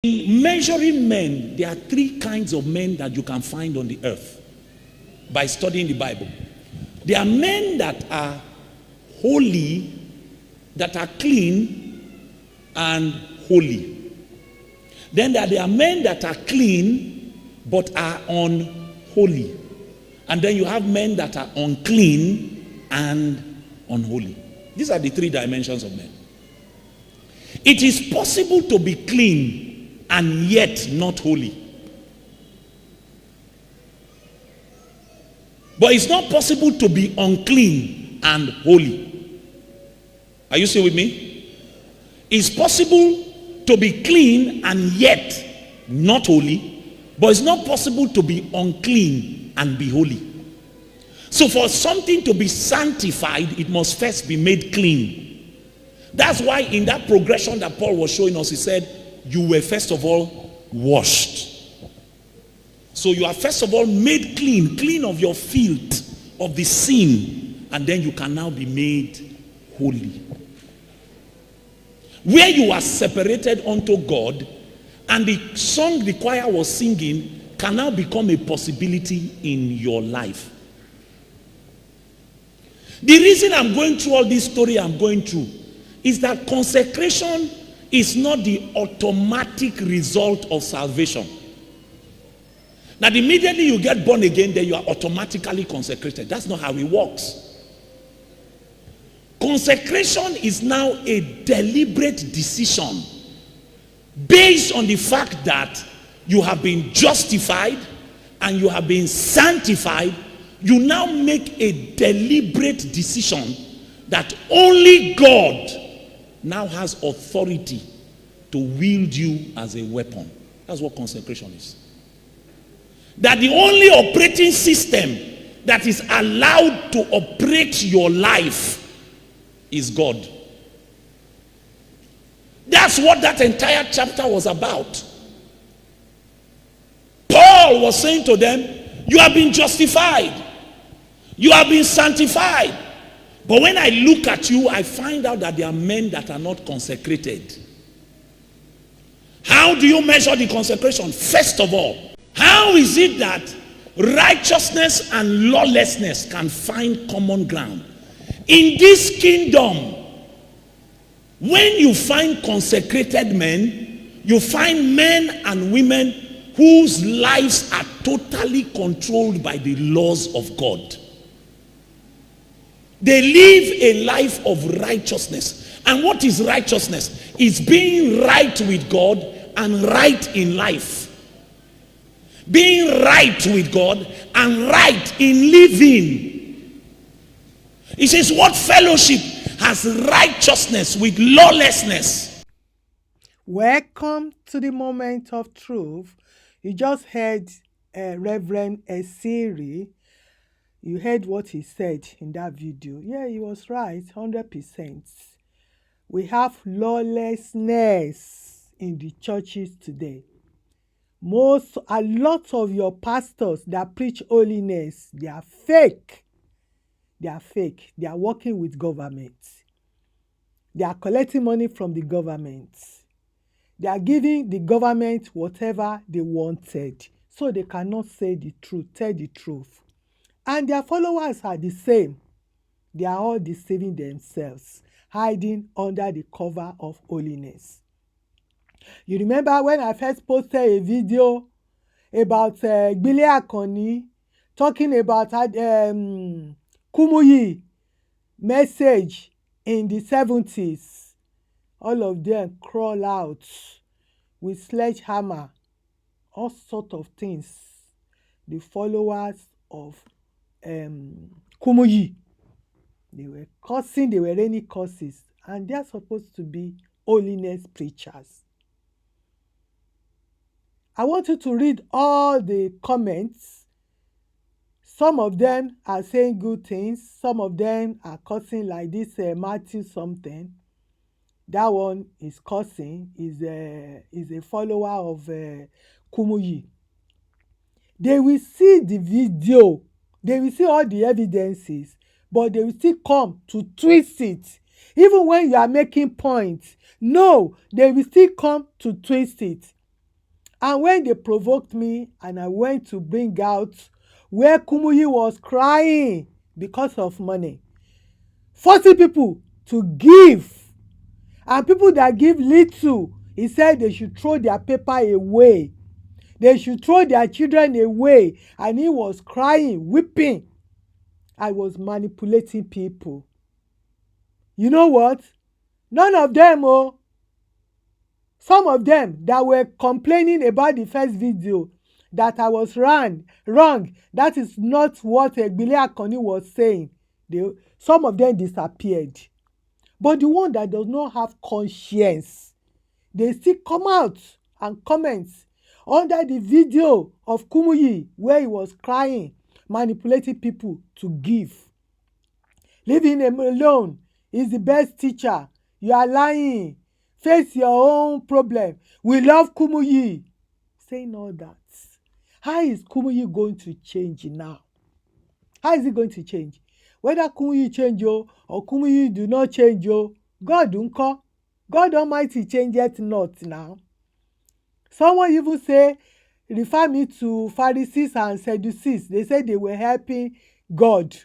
In measuring men, there are three kinds of men that you can find on the earth by studying the Bible. There are men that are holy, that are clean and holy. Then there are men that are clean but are unholy. And then you have men that are unclean and unholy. These are the three dimensions of men. It is possible to be clean and yet not holy. But it's not possible to be unclean and holy. Are you still with me? It's possible to be clean and yet not holy, but it's not possible to be unclean and be holy. So for something to be sanctified, it must first be made clean. That's why in that progression that Paul was showing us, he said, you were first of all washed. So you are first of all made clean, clean of your filth, of the sin, and then you can now be made holy. Where you are separated unto God, and the song the choir was singing can now become a possibility in your life. The reason I'm going through all this story I'm going through is that consecration is not the automatic result of salvation. Now, immediately you get born again, then you are automatically consecrated. That's not how it works. Consecration is now a deliberate decision based on the fact that you have been justified and you have been sanctified. You now make a deliberate decision that only God now has authority to wield you as a weapon. That's what consecration is. That the only operating system that is allowed to operate your life is God. That's what that entire chapter was about. Paul was saying to them, you have been justified. You have been sanctified. But when I look at you, I find out that there are men that are not consecrated. How do you measure the consecration? First of all, how is it that righteousness and lawlessness can find common ground? In this kingdom, when you find consecrated men, you find men and women whose lives are totally controlled by the laws of God. They live a life of righteousness. And what is righteousness? It's being right with God and right in life. Being right with God and right in living. He says, what fellowship has righteousness with lawlessness? Welcome to the moment of truth. You just heard Reverend Esiri. You heard what he said in that video. Yeah, he was right, 100%. We have lawlessness in the churches today. A lot of your pastors that preach holiness, they are fake. They are fake. They are working with government. They are collecting money from the government. They are giving the government whatever they wanted, so they cannot say the truth, tell the truth. And their followers are the same. They are all deceiving themselves, hiding under the cover of holiness. You remember when I first posted a video about Gbile Akanni talking about Kumuyi message in the 70s. All of them crawl out with sledgehammer, all sort of things. The followers of Kumuyi, they were cursing, they were raining curses, and they are supposed to be holiness preachers. I want you to read all the comments. Some of them are saying good things. Some of them are cursing, like this Matthew something. That one is cursing, is a follower of Kumuyi. They will see the video. They will see all the evidences, but they will still come to twist it. Even when you are making points, no, they will still come to twist it. And when they provoked me and I went to bring out where Kumuyi was crying because of money, forcing people to give, and people that give little, he said they should throw their paper away. They should throw their children away. And he was crying, weeping. I was manipulating people. You know what? None of them, some of them that were complaining about the first video that I was wrong. That is not what Egbile Akoni was saying. Some of them disappeared. But the one that does not have conscience, they still come out and comment under the video of Kumuyi where he was crying, manipulating people to give. Leaving him alone. He's the best teacher. You are lying. Face your own problem. We love Kumuyi. Saying all that. How is Kumuyi going to change now? How is it going to change? Whether Kumuyi change or Kumuyi do not change, God unko. God Almighty changeth not now. Someone even say, refer me to Pharisees and Sadducees. They said they were helping God.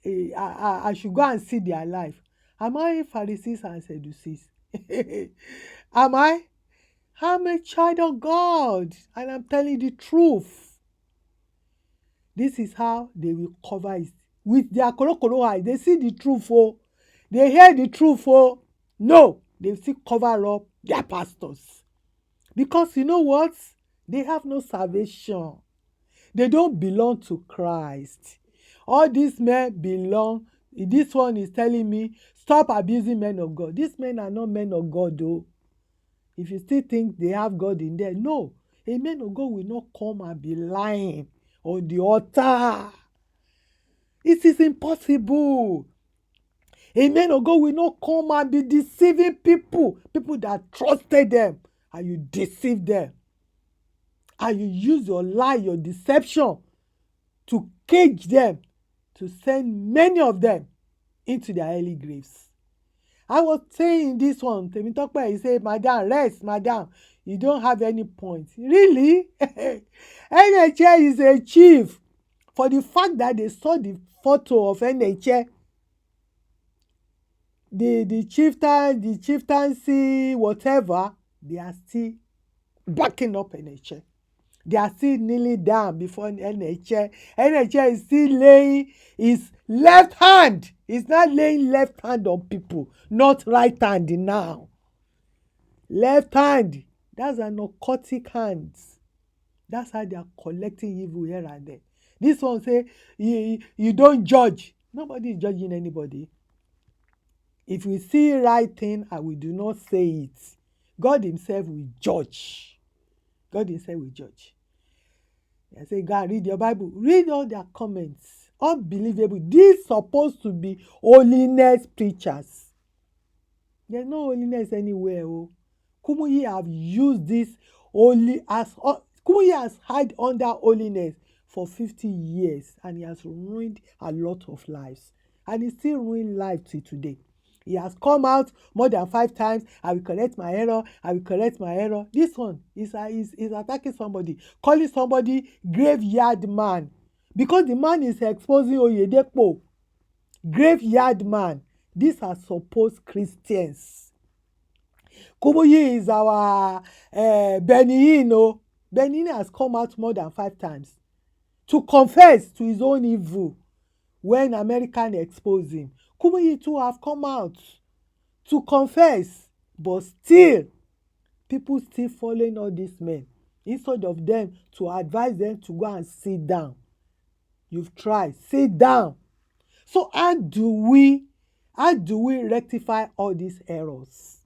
I should go and see their life. Am I Pharisees and Sadducees? Am I? I'm a child of God and I'm telling the truth. This is how they will cover it. With their korokoro eyes, they see the truth, they hear the truth, no, they still cover up their pastors. Because you know what? They have no salvation. They don't belong to Christ. All these men belong. This one is telling me, stop abusing men of God. These men are not men of God, though. If you still think they have God in there, no. A man of God will not come and be lying on the altar. It is impossible. A man of God will not come and be deceiving people that trusted them, and you deceive them. And you use your lie, your deception to cage them, to send many of them into their early graves. I was saying this one, Temitope, he said, Madam, rest, Madam. You don't have any point. Really? NHA is a chief. For the fact that they saw the photo of NHA, the chieftaincy, whatever, they are still backing up NHA. They are still kneeling down before NHA. NHA is still laying his left hand. He's not laying left hand on people, not right hand now. Left hand. That's an occultic hand. That's how they are collecting evil here and there. This one say, you don't judge. Nobody is judging anybody. If we see right thing and we do not say it, God himself will judge. God himself will judge. I say, God, read your Bible. Read all their comments. Unbelievable. These supposed to be holiness preachers. There's no holiness anywhere. Kumuyi have used this Kumuyi has hid under holiness for 50 years and he has ruined a lot of lives. And he still ruined life till today. He has come out more than 5 times. I will correct my error. I will correct my error. This one is attacking somebody, calling somebody graveyard man. Because the man is exposing Oyedepo. Graveyard man. These are supposed Christians. Kumuyi is our Benihino. Benihino has come out more than 5 times to confess to his own evil when American exposed him. Kumuyi too have come out to confess, but still, people still following all these men. Instead of them to advise them to go and sit down. You've tried, sit down. So how do we rectify all these errors?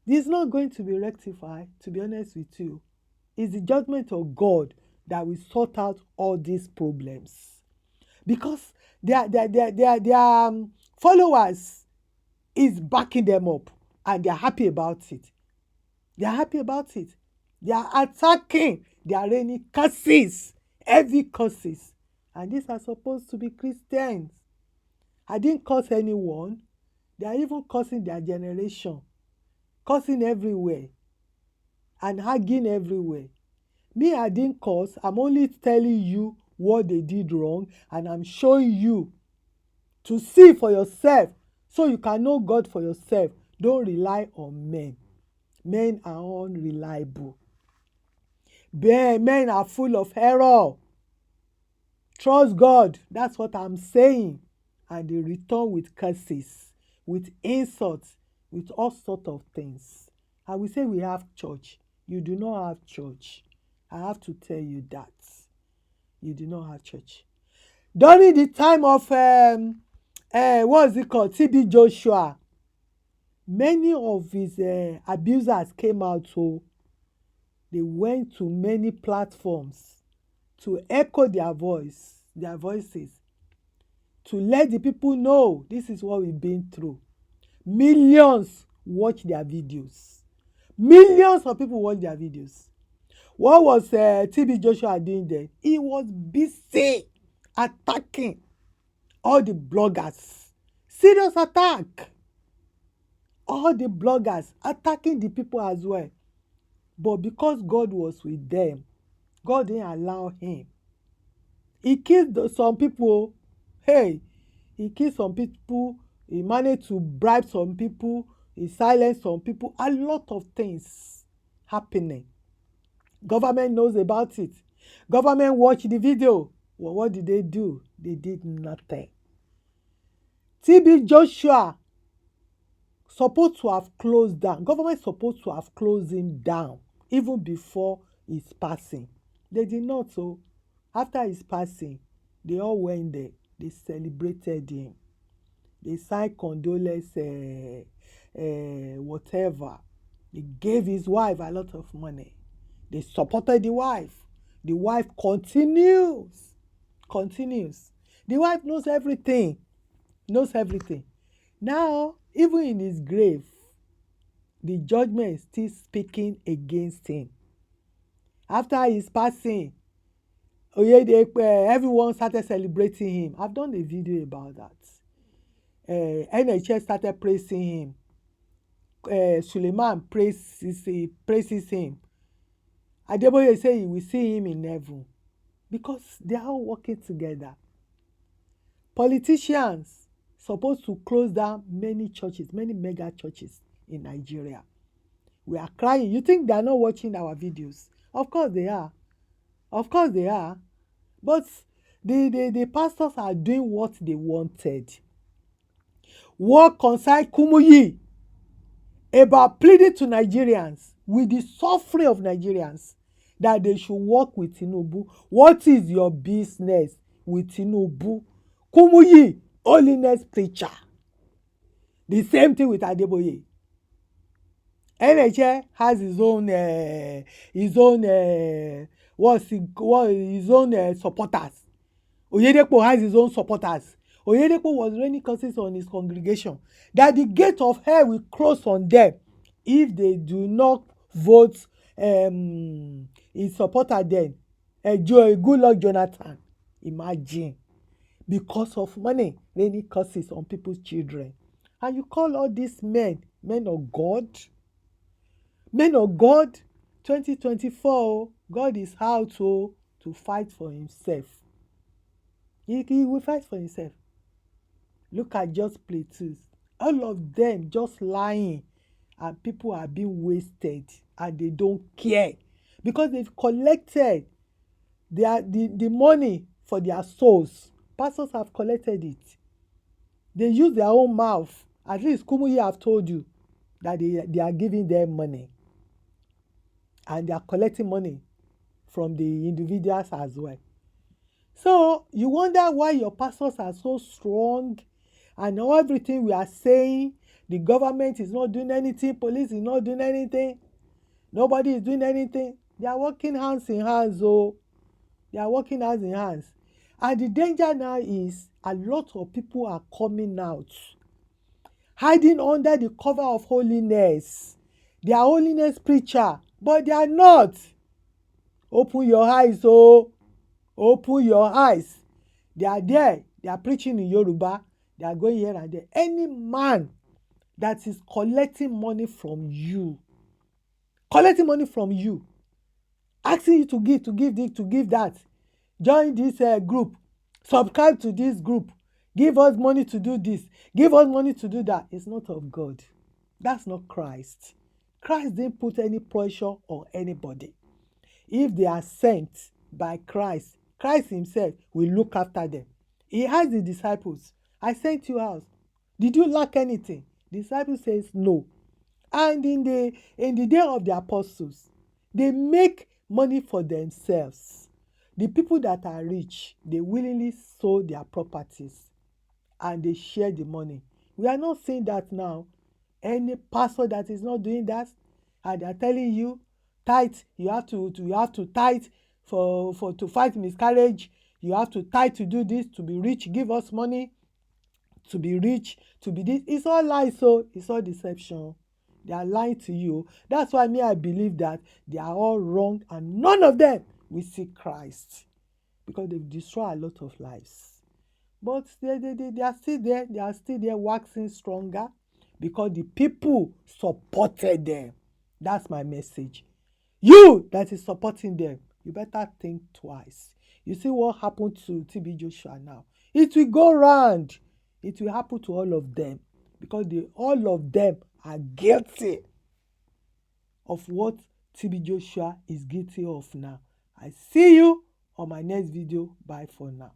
This is not going to be rectified, to be honest with you. It's the judgment of God that will sort out all these problems. Because their followers is backing them up and they are happy about it. They are happy about it. They are attacking. They are raining curses, heavy curses. And these are supposed to be Christians. I didn't curse anyone. They are even cursing their generation. Cursing everywhere. and hanging everywhere. Me, I didn't cause. I'm only telling you what they did wrong, and I'm showing you to see for yourself so you can know God for yourself. Don't rely on men. Men are unreliable. Men are full of error. Trust God. That's what I'm saying. And they return with curses, with insults, with all sorts of things. And we say we have church. You do not have church. I have to tell you that. You do not have church. During the time of, what is it called? TB Joshua, many of his abusers came out. So they went to many platforms to echo their voices, to let the people know this is what we've been through. Millions watch their videos. Millions of people watch their videos. What was TB Joshua doing there? He was busy attacking all the bloggers. Serious attack. All the bloggers attacking the people as well. But because God was with them, God didn't allow him. He killed some people. Hey, he killed some people. He managed to bribe some people. He silenced some people. A lot of things happening. Government knows about it. Government watched the video. Well, what did they do? They did nothing. TB Joshua supposed to have closed down. Government supposed to have closed him down even before his passing. They did not. So after his passing, they all went there. They celebrated him. They signed condolence, whatever. They gave his wife a lot of money. They supported the wife. The wife continues. The wife knows everything. Now, even in his grave, the judgment is still speaking against him. After his passing, everyone started celebrating him. I've done a video about that. NHS started praising him. Suleiman praises him. Adeboye say he will see him in heaven because they are all working together. Politicians supposed to close down many churches, many mega churches in Nigeria. We are crying. You think they are not watching our videos? Of course they are. But the pastors are doing what they wanted. What concerned Kumuyi about pleading to Nigerians with the suffering of Nigerians that they should work with Tinubu. What is your business with Tinubu? Kumuyi, holiness preacher. The same thing with Adeboye. NHS has his own supporters. Oyedepo has his own supporters. Oyedepo was raining curses on his congregation that the gate of hell will close on them if they do not vote his supporter then. Goodluck Jonathan. Imagine. Because of money, raining curses on people's children. And you call all these men of God? Men of God, 2024, God is out to fight for himself. He will fight for himself. Look at just Plateau. All of them just lying, and people are being wasted, and they don't care because they've collected the money for their souls. Pastors have collected it. They use their own mouth. At least Kumuyi have told you that they are giving them money. And they are collecting money from the individuals as well. So you wonder why your pastors are so strong and everything we are saying, the government is not doing anything, police is not doing anything, nobody is doing anything. They are working hands in hands. They are working hands in hands. And the danger now is a lot of people are coming out, hiding under the cover of holiness. They are holiness preacher, but they are not. Open your eyes, open your eyes. They are there. They are preaching in Yoruba. They are going here and there. Any man that is collecting money from you, collecting money from you, asking you to give this, to give that. Join this group, subscribe to this group, give us money to do this, give us money to do that. It's not of God. That's not Christ. Christ didn't put any pressure on anybody. If they are sent by Christ, Christ himself will look after them. He asked the disciples, I sent you out. Did you lack anything? The disciples says no. And in the day of the apostles, they make money for themselves. The people that are rich, they willingly sold their properties and they share the money. We are not saying that now. Any pastor that is not doing that, and they are telling you, tithe, you have to tithe for to fight miscarriage. You have to tithe to do this, to be rich. Give us money to be rich, to be this. It's all lies, so it's all deception. They are lying to you. That's why I believe that they are all wrong and none of them will see Christ, because they've destroyed a lot of lives. But they are still there. They are still there, waxing stronger, because the people supported them. That's my message. You that is supporting them, you better think twice. You see what happened to TB Joshua now. It will go round. It will happen to all of them, because all of them are guilty of what TB Joshua is guilty of now. I see you on my next video. Bye for now.